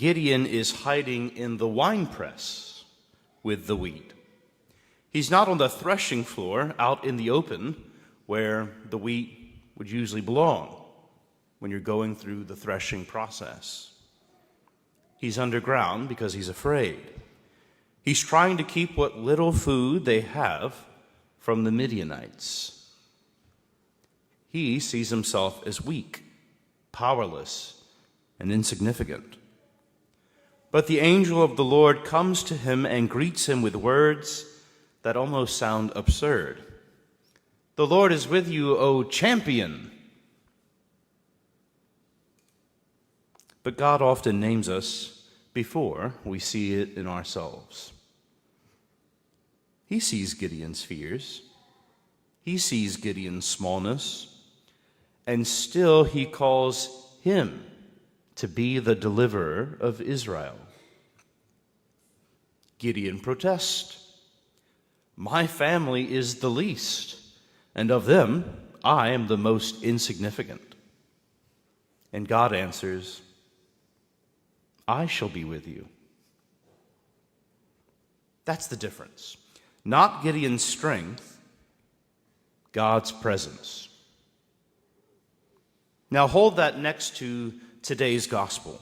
Gideon is hiding in the winepress with the wheat. He's not on the threshing floor out in the open where the wheat would usually belong when you're going through the threshing process. He's underground because he's afraid. He's trying to keep what little food they have from the Midianites. He sees himself as weak, powerless, and insignificant. But the angel of the Lord comes to him and greets him with words that almost sound absurd. "The Lord is with you, O champion." But God often names us before we see it in ourselves. He sees Gideon's fears. He sees Gideon's smallness. And still he calls him to be the deliverer of Israel. Gideon protests. "My family is the least, and of them I am the most insignificant." And God answers, "I shall be with you." That's the difference. Not Gideon's strength, God's presence. Now hold that next to today's gospel.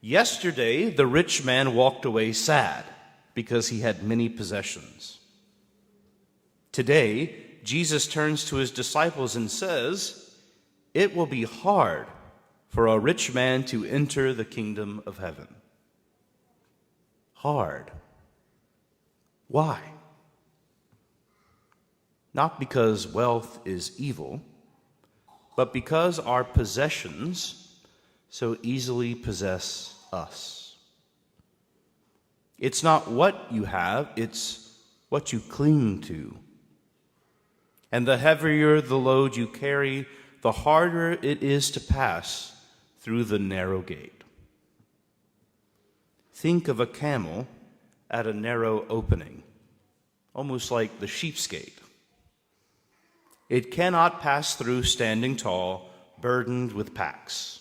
Yesterday, the rich man walked away sad because he had many possessions. Today, Jesus turns to his disciples and says, "It will be hard for a rich man to enter the kingdom of heaven." Hard. Why? Not because wealth is evil, but because our possessions so easily possess us. It's not what you have, it's what you cling to. And the heavier the load you carry, the harder it is to pass through the narrow gate. Think of a camel at a narrow opening, almost like the sheep's gate. It cannot pass through standing tall, burdened with packs.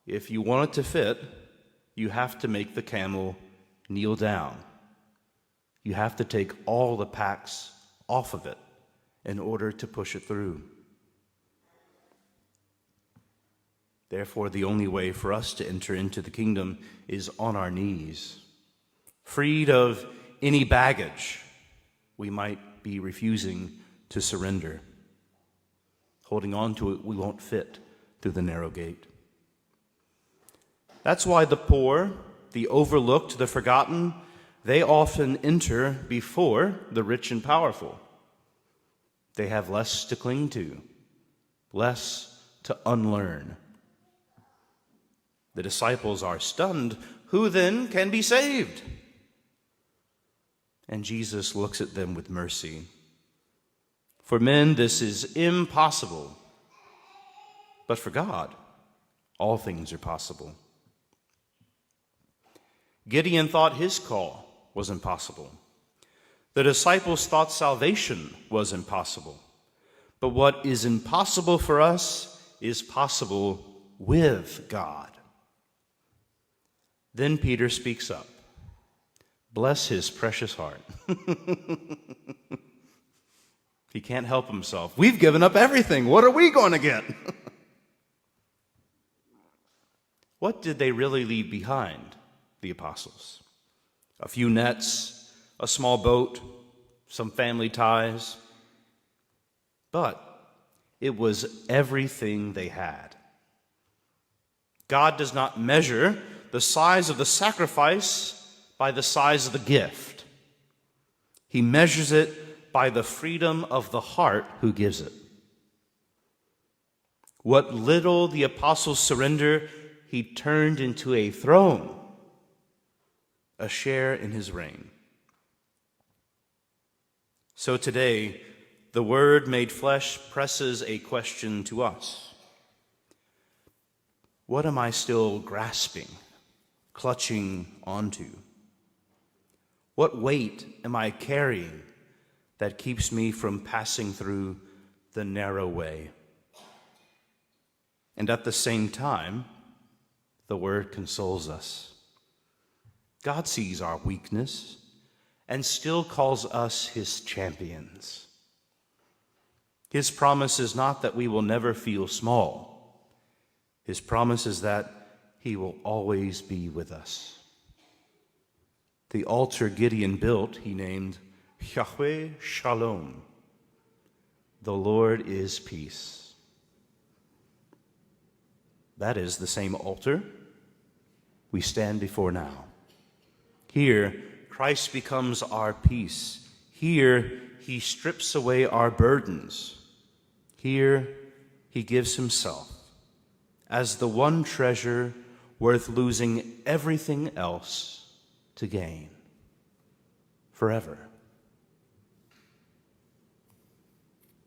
If you want it to fit, you have to make the camel kneel down. You have to take all the packs off of it in order to push it through. Therefore, the only way for us to enter into the kingdom is on our knees, freed of any baggage we might be refusing to surrender. Holding on to it, we won't fit through the narrow gate. That's why the poor, the overlooked, the forgotten, they often enter before the rich and powerful. They have less to cling to, less to unlearn. The disciples are stunned. Who then can be saved? And Jesus looks at them with mercy. For men, this is impossible. But for God, all things are possible. Gideon thought his call was impossible. The disciples thought salvation was impossible. But what is impossible for us is possible with God. Then Peter speaks up. Bless his precious heart. He can't help himself. We've given up everything. What are we going to get? What did they really leave behind, the apostles? A few nets, a small boat, some family ties. But it was everything they had. God does not measure the size of the sacrifice by the size of the gift. He measures it by the freedom of the heart who gives it. What little the apostles surrender, he turned into a throne, a share in his reign. So today, the Word made flesh presses a question to us. What am I still grasping, clutching onto? What weight am I carrying that keeps me from passing through the narrow way? And at the same time, the Word consoles us. God sees our weakness and still calls us his champions. His promise is not that we will never feel small. His promise is that he will always be with us. The altar Gideon built, he named Yahweh Shalom. The Lord is peace. That is the same altar we stand before now. Here, Christ becomes our peace. Here, he strips away our burdens. Here, he gives himself as the one treasure worth losing everything else to gain forever.